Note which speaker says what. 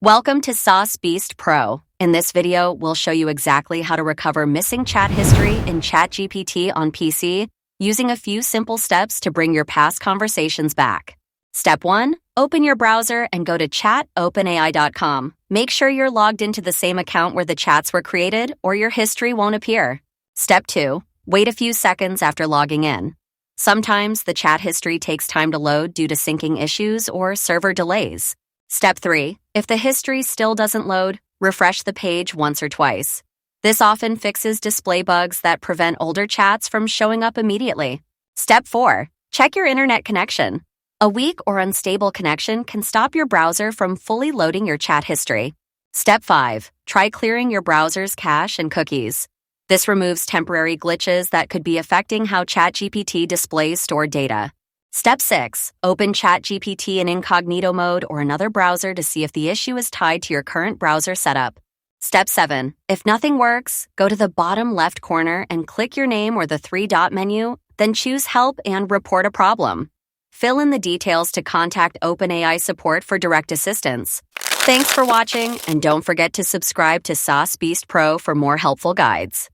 Speaker 1: Welcome to Saas Beast Pro. In this video, we'll show you exactly how to recover missing chat history in ChatGPT on PC using a few simple steps to bring your past conversations back. Step 1. Open your browser and go to chatopenai.com. Make sure you're logged into the same account where the chats were created or your history won't appear. Step 2. Wait a few seconds after logging in. Sometimes the chat history takes time to load due to syncing issues or server delays. Step 3. If the history still doesn't load, refresh the page once or twice. This often fixes display bugs that prevent older chats from showing up immediately. Step 4. Check your internet connection. A weak or unstable connection can stop your browser from fully loading your chat history. Step 5. Try clearing your browser's cache and cookies. This removes temporary glitches that could be affecting how ChatGPT displays stored data. Step 6. Open ChatGPT in incognito mode or another browser to see if the issue is tied to your current browser setup. Step 7. If nothing works, go to the bottom left corner and click your name or the three-dot menu, then choose Help and Report a Problem. Fill in the details to contact OpenAI support for direct assistance. Thanks for watching, and don't forget to subscribe to Saas Beast Pro for more helpful guides.